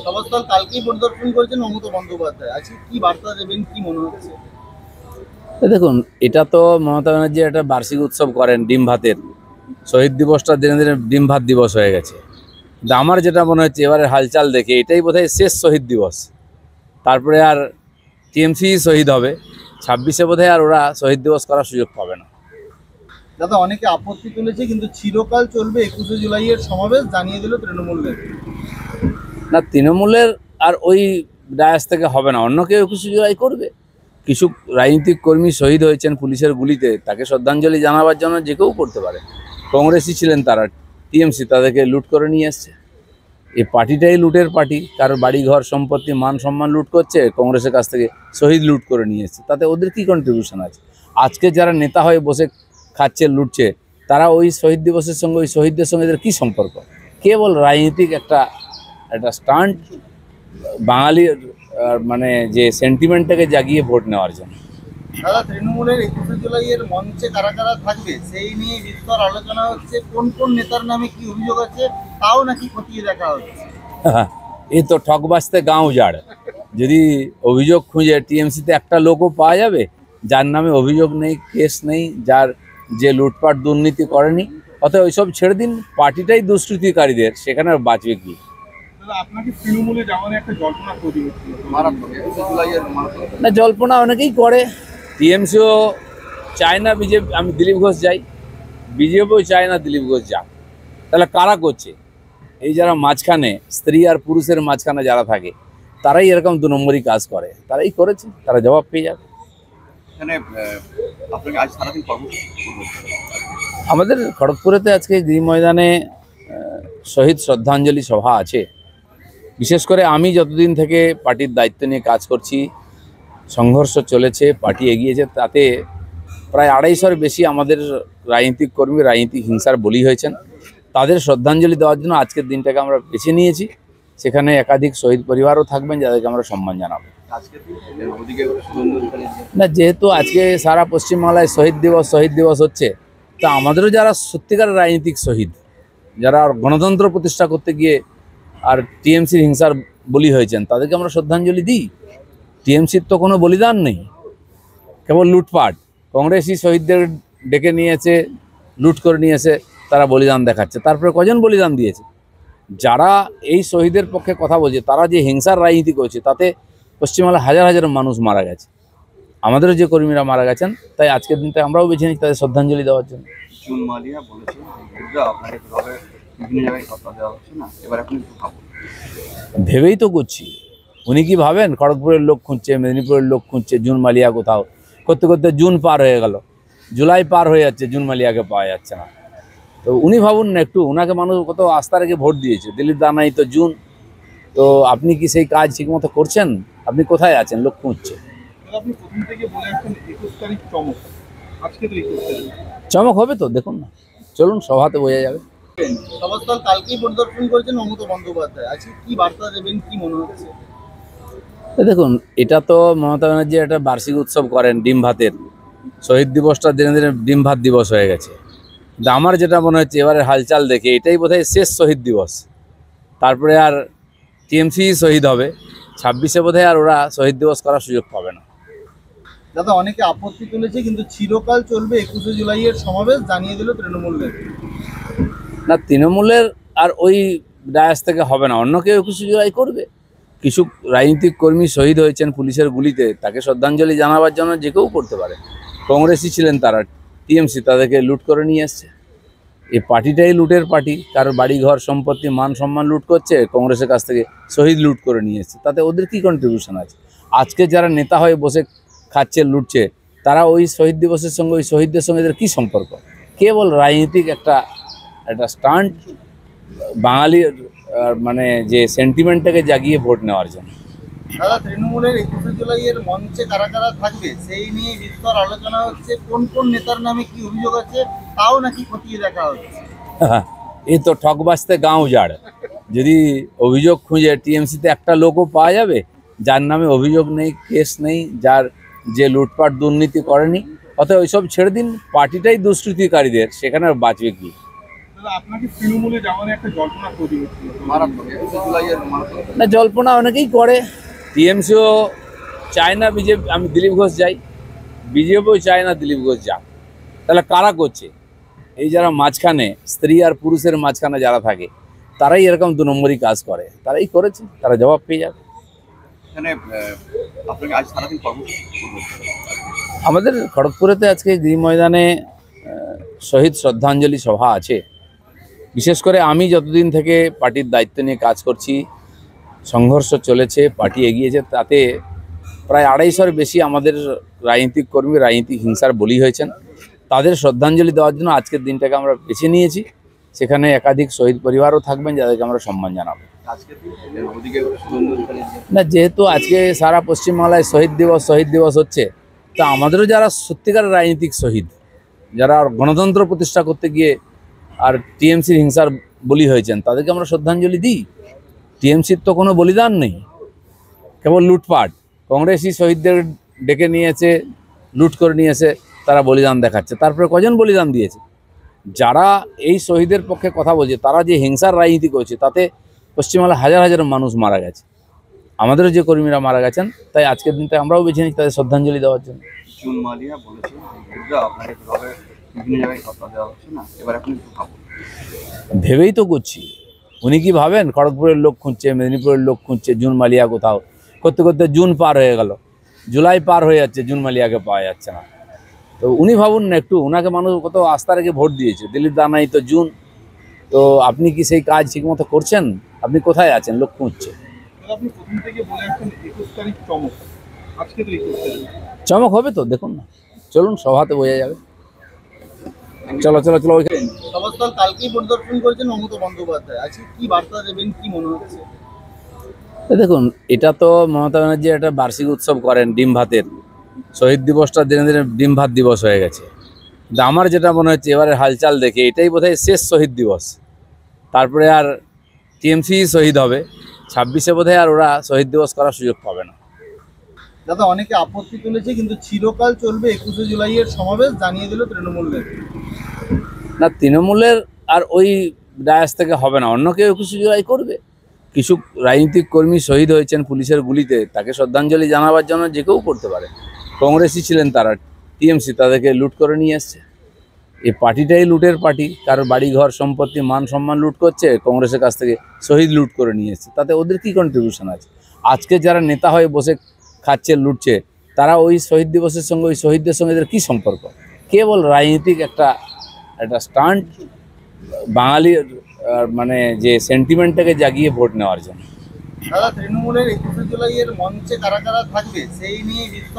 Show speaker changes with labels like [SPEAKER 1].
[SPEAKER 1] সভাস্থল কালকেই পরিদর্শন করেছেন মমতা বন্দ্যোপাধ্যায়, আজকে কি বার্তা দেবেন, কি মনে হচ্ছে?
[SPEAKER 2] দেখুন, এটা তো মমতা ব্যানার্জি একটা বার্ষিক উৎসব করেন ডিম ভাতের। শহীদ দিবসটা দিনে দিনে ডিম ভাত দিবস হয়ে গেছে। কিন্তু আমার যেটা মনে হচ্ছে এবারে হালচাল দেখে এটাই বোধহয় শেষ শহীদ দিবস। তারপরে আর টিএমসি শহীদ হবে। 26-এ বোধহয় আর ওরা শহীদ দিবস করার সুযোগ পাবে না।
[SPEAKER 1] দাদা, অনেকে আপত্তি তুলেছে, কিন্তু চিরকাল চলবে 21শে জুলাইয়ের সমাবেশ, জানিয়ে দিল তৃণমূল নেত্রী।
[SPEAKER 2] না, তৃণমূলের আর ওই ডায়াস থেকে হবে না, অন্য কেউ 21শে জুলাই করবে। কিছু রাজনৈতিক কর্মী শহীদ হয়েছেন পুলিশের গুলিতে, তাকে শ্রদ্ধাঞ্জলি জানাবার জন্য যে কেউ করতে পারে। কংগ্রেসই ছিলেন তারা, টিএমসি তাদেরকে লুট করে নিয়ে এসছে। এই পার্টিটাই লুটের পার্টি, কারোর বাড়ি ঘর সম্পত্তি মান সম্মান লুট করছে, কংগ্রেসের কাছ থেকে শহীদ লুট করে নিয়ে এসছে। তাতে ওদের কি কন্ট্রিবিউশন আছে? আজকে যারা নেতা হয়ে বসে খাচ্ছে, লুটছে, তারা ওই শহীদ দিবসের সঙ্গে, ওই শহীদদের সঙ্গে এদের কী সম্পর্ক? কেবল রাজনীতিক একটা স্টান্ট, বাঙালির মানে যে সেন্টিমেন্টটাকে জাগিয়ে ভোট নেওয়ার জন্য।
[SPEAKER 1] দাদা, তৃণমূলের 21শে জুলাইয়ের মঞ্চে কারা কারা থাকবে সেই নিয়ে বিস্তর আলোচনা হচ্ছে। কোন কোন নেতার নামে কি অভিযোগ আছে তাও নাকি খতিয়ে দেখা হচ্ছে।
[SPEAKER 2] এই তো ঠকবাজতে গাঁও উজাড়। যদি অভিযোগ খুঁজে টিএমসিতে একটা লোকও পাওয়া যাবে যার নামে অভিযোগ নেই, কেস নেই, যার যে লুটপাট দুর্নীতি করেনি। অতএব ওইসব ছেড়ে দিন, পার্টিটাই দুষ্কৃতিকারীদের, সেখানে আর বাঁচবে কি?
[SPEAKER 1] আপনাকে তৃণমূলে যেমন একটা জল্পনা তৈরি হচ্ছিল মারাত্মক 21শে জুলাইয়ের মারাত্মক।
[SPEAKER 2] না, জল্পনা অনেকেই করে। টিএমসিও চায় না বিজেপি আমি দিলীপ ঘোষ যাই, বিজেপিও চায় না দিলীপ ঘোষ যাক। তাহলে কারা করছে? এই যারা মাঝখানে, স্ত্রী আর পুরুষের মাঝখানে যারা থাকে, তারাই এরকম 2 নম্বরই কাজ করে। তারাই করেছে, তারা জবাব পেয়ে যাবে। আমাদের খড়গপুরেতে আজকে গৃহ ময়দানে শহীদ শ্রদ্ধাঞ্জলি সভা আছে। বিশেষ করে আমি যতদিন থেকে পার্টির দায়িত্ব নিয়ে কাজ করছি, সংঘর্ষ চলেছে, পার্টি এগিয়েছে, তাতে প্রায় 250-এর বেশি আমাদের রাজনৈতিক কর্মী রাজনৈতিক হিংসার বলি হয়েছেন। তাদের শ্রদ্ধাঞ্জলি দেওয়ার জন্য আজকের দিনটাকে আমরা বেছে নিয়েছি। সেখানে একাধিক শহীদ পরিবারও থাকবেন, যাদেরকে আমরা সম্মান জানাবো। না, যেহেতু আজকে সারা পশ্চিমবাংলায় শহীদ দিবস হচ্ছে, তা আমাদেরও যারা সত্যিকার রাজনৈতিক শহীদ, যারা গণতন্ত্র প্রতিষ্ঠা করতে গিয়ে আর টিএমসির হিংসার বলি হয়েছেন, তাদেরকে আমরা শ্রদ্ধাঞ্জলি দিই। টিএমসির তো কোনো বলিদান নেই, কেবল লুটপাট। কংগ্রেসই শহীদদের ডেকে নিয়েছে, লুট করে নিয়েছে, তারা বলিদান দেখাচ্ছে। তারপরে কজন বলিদান দিয়েছে? যারা এই শহীদের পক্ষে কথা বলছে, তারা যে হিংসার রাজনীতি করছে, তাতে পশ্চিমবাংলায় হাজার হাজার মানুষ মারা গেছে। আমাদেরও যে কর্মীরা মারা গেছেন, তাই আজকের দিনটা আমরাও বেছে নিই তাদের শ্রদ্ধাঞ্জলি দেওয়ার জন্য। ভেবেই তো করছি। উনি কি ভাবেন খড়গপুরের লোক খুঁজছে, মেদিনীপুরের লোক খুঁজছে, জুন মালিয়া কোথাও? করতে করতে জুন পার হয়ে গেল, জুলাই পার হয়ে যাচ্ছে, জুন মালিয়াকে পাওয়া যাচ্ছে না। তো উনি ভাবুন না একটু, ওনাকে মানুষ কত আস্থা রেখে ভোট দিয়েছে। দিলীপ দা নাই তো জুন, তো আপনি কি সেই কাজ ঠিকমতো করছেন? আপনি কোথায় আছেন? লোক খুঁজছে। চমক হবে তো, দেখুন না, চলুন সভাতে বোঝা যাবে।
[SPEAKER 1] সভাস্থল কালকেই পরিদর্শন করেছেন মমতা বন্দ্যোপাধ্যায়, আজকে কি বার্তা দেবেন, কি মনে হচ্ছে?
[SPEAKER 2] দেখুন, এটা তো মমতা ব্যানার্জি একটা বার্ষিক উৎসব করেন ডিম ভাতের। শহীদ দিবসটা দিনে দিনে ডিম ভাত দিবস হয়ে গেছে। কিন্তু আমার যেটা মনে হচ্ছে এবারে হালচাল দেখে এটাই বোধহয় শেষ শহীদ দিবস। তারপরে আর টিএমসি শহীদ হবে। 26-এ বোধহয় আর ওরা শহীদ দিবস করার সুযোগ পাবে না।
[SPEAKER 1] দাদা, অনেকে আপত্তি তুলেছে, কিন্তু চিরকাল চলবে 21শে জুলাইয়ের সমাবেশ, জানিয়ে দিল তৃণমূল নেত্রী।
[SPEAKER 2] না, তৃণমূলের আর ওই ডায়াস থেকে হবে না, অন্য কেউ 21শে জুলাই করবে। কিছু রাজনৈতিক কর্মী শহীদ হয়েছেন পুলিশের গুলিতে, তাকে শ্রদ্ধাঞ্জলি জানাবার জন্য যে কেউ করতে পারে। কংগ্রেসই ছিলেন তারা, টিএমসি তাদেরকে লুট করে নিয়ে এসছে। এই পার্টিটাই লুটের পার্টি, কারোর বাড়ি ঘর সম্পত্তি মান সম্মান লুট করছে, কংগ্রেসের কাছ থেকে শহীদ লুট করে নিয়ে এসছে। তাতে ওদের কি কন্ট্রিবিউশন আছে? আজকে যারা নেতা হয়ে বসে খাচ্ছে, লুটছে, তারা ওই শহীদ দিবসের সঙ্গে, ওই শহীদদের সঙ্গে এদের কী সম্পর্ক? কেবল রাজনীতিক একটা স্টান্ট, বাঙালির মানে যে সেন্টিমেন্টটাকে জাগিয়ে ভোট নেওয়ার জন্য।
[SPEAKER 1] দাদা, তৃণমূলের 21শে জুলাইয়ের মঞ্চে কারা কারা থাকবে সেই নিয়ে বিস্তর আলোচনা হচ্ছে। কোন কোন নেতার নামে কি অভিযোগ আছে তাও নাকি খতিয়ে দেখা হচ্ছে।
[SPEAKER 2] এই তো ঠকবাজতে গাঁও উজাড়। যদি অভিযোগ খুঁজে টিএমসিতে একটা লোকও পাওয়া যাবে যার নামে অভিযোগ নেই, কেস নেই, যার যে লুটপাট দুর্নীতি করেনি। অতএব ওইসব ছেড়ে দিন, পার্টিটাই দুষ্কৃতিকারীদের, সেখানে আর বাঁচবে কি?
[SPEAKER 1] দাদা আপনাকে তৃণমূলে যাওয়ার একটা জল্পনা তৈরি হচ্ছিল মারাত্মক 21শে জুলাইয়ের মারাত্মক।
[SPEAKER 2] না, জল্পনা অনেকেই করে। টিএমসিও চায় না বিজেপি আমি দিলীপ ঘোষ যাই, বিজেপিও চায় না দিলীপ ঘোষ যাক। তাহলে কারা করছে? এই যারা মাঝখানে স্ত্রী আর পুরুষের মাঝখানে যারা থাকে তারাই এরকম 2 নম্বরই কাজ করে, তারাই করেছে, তারা জবাব পেয়ে যাবে।
[SPEAKER 1] এখানে আপনাকে আজ সারাদিন কর্মসূচি
[SPEAKER 2] আমাদের খড়গপুরেতে আজকে গৃহ ময়দানে শহীদ শ্রদ্ধাঞ্জলি সভা আছে। বিশেষ করে আমি যতদিন থেকে পার্টির দায়িত্ব নিয়ে কাজ করছি, সংঘর্ষ চলেছে, পার্টি এগিয়েছে, তাতে প্রায় 250-এর বেশি আমাদের রাজনৈতিক কর্মী রাজনৈতিক হিংসার বলি হয়েছেন। তাদের শ্রদ্ধাঞ্জলি দেওয়ার জন্য আজকের দিনটাকে আমরা বেছে নিয়েছি। সেখানে একাধিক শহীদ পরিবারও থাকবেন, যাদেরকে আমরা সম্মান জানাবো। না, যেহেতু আজকে সারা পশ্চিমবাংলায় শহীদ দিবস হচ্ছে, তা আমাদেরও যারা সত্যিকার রাজনৈতিক শহীদ, যারা গণতন্ত্র প্রতিষ্ঠা করতে গিয়ে আর টিএমসির হিংসার বলি হয়েছেন, তাদেরকে আমরা শ্রদ্ধাঞ্জলি দিই। টিএমসির তো কোনো বলিদান নেই, কেবল লুটপাট। কংগ্রেসই শহীদদের ডেকে নিয়েছে, লুট করে নিয়েছে, তারা বলিদান দেখাচ্ছে। তারপরে কজন বলিদান দিয়েছে? যারা এই শহীদের পক্ষে কথা বলছে, তারা যে হিংসার রাজনীতি করছে, তাতে পশ্চিমবাংলায় হাজার হাজার মানুষ মারা গেছে, আমাদেরও যে কর্মীরা মারা গেছেন। তাই আজকের দিনটা আমরাও বেছে নিচ্ছি তাদের শ্রদ্ধাঞ্জলি দেওয়ার জন্য।
[SPEAKER 1] জুন মালিয়া বলেছেন আপনাকে এভাবে বিভিন্ন জায়গায় কথা দেওয়া হচ্ছে না, এবার আপনি একটু ভাবুন।
[SPEAKER 2] ভেবেই তো করছি। উনি কি ভাবেন খড়গপুরের লোক খুঁজছে, মেদিনীপুরের লোক খুঁজছে, জুন মালিয়া কোথাও? করতে করতে জুন পার হয়ে গেল, জুলাই পার হয়ে যাচ্ছে, জুন মালিয়াকে পাওয়া যাচ্ছে না। তো উনি ভাবুন না একটু, ওনাকে মানুষ কত আস্থা রেখে ভোট দিয়েছে। দিলীপ দানাই তো জুন, তো আপনি কি সেই কাজ ঠিকমতো করছেন? আপনি কোথায় আছেন? লোক খুঁজছে।
[SPEAKER 1] আপনি প্রথম থেকে বলে আসছেন 21 তারিখ চমক, আজকে তো 21 তারিখ।
[SPEAKER 2] চমক হবে তো, দেখুন না, চলুন সভাতে বোঝা যাবে। চলো চলো চলো। ওইখানে
[SPEAKER 1] সভাস্থল কালকেই পরিদর্শন করেছেন মমতা বন্দ্যোপাধ্যায়, আজকে কি বার্তা দেবেন, কি মনে হচ্ছে?
[SPEAKER 2] দেখুন, এটা তো মমতা ব্যানার্জি একটা বার্ষিক উৎসব করেন ডিম ভাতের। শহীদ দিবসটা দিনে দিনে ডিম ভাত দিবস হয়ে গেছে। কিন্তু আমার যেটা মনে হচ্ছে এবারে হালচাল দেখে এটাই বোধহয় শেষ শহীদ দিবস। তারপরে আর টিএমসি শহীদ হবে। 26-এ বোধহয় আর ওরা শহীদ দিবস করার সুযোগ পাবে না।
[SPEAKER 1] দাদা অনেকে আপত্তি তুলেছে, কিন্তু চিরকাল চলবে 21শে জুলাইয়ের সমাবেশ, জানিয়ে দিল তৃণমূল নেত্রী।
[SPEAKER 2] না, তৃণমূলের আর ওই ডায়াস থেকে হবে না, অন্য কেউ 21শে জুলাই করবে। কিছু রাজনৈতিক কর্মী শহীদ হয়েছেন পুলিশের গুলিতে, তাকে শ্রদ্ধাঞ্জলি জানাবার জন্য যে কেউ করতে পারে। কংগ্রেসই ছিলেন তারা, টিএমসি তাদেরকে লুট করে নিয়ে এসছে। এই পার্টিটাই লুটের পার্টি, কারোর বাড়ি ঘর সম্পত্তি মান সম্মান লুট করছে, কংগ্রেসের কাছ থেকে শহীদ লুট করে নিয়ে এসছে। তাতে ওদের কী কন্ট্রিবিউশন আছে? আজকে যারা নেতা হয়ে বসে খাচ্ছে, লুটছে, তারা ওই শহীদ দিবসের সঙ্গে, ওই শহীদদের সঙ্গে এদের কী সম্পর্ক? কেবল রাজনীতিক একটা স্টান্ট, বাঙালির মানে যে সেন্টিমেন্টটাকে জাগিয়ে ভোট নেওয়ার জন্য।
[SPEAKER 1] দাদা তৃণমূলের 21শে জুলাইয়ের মঞ্চে কারা কারা থাকবে সেই নিয়ে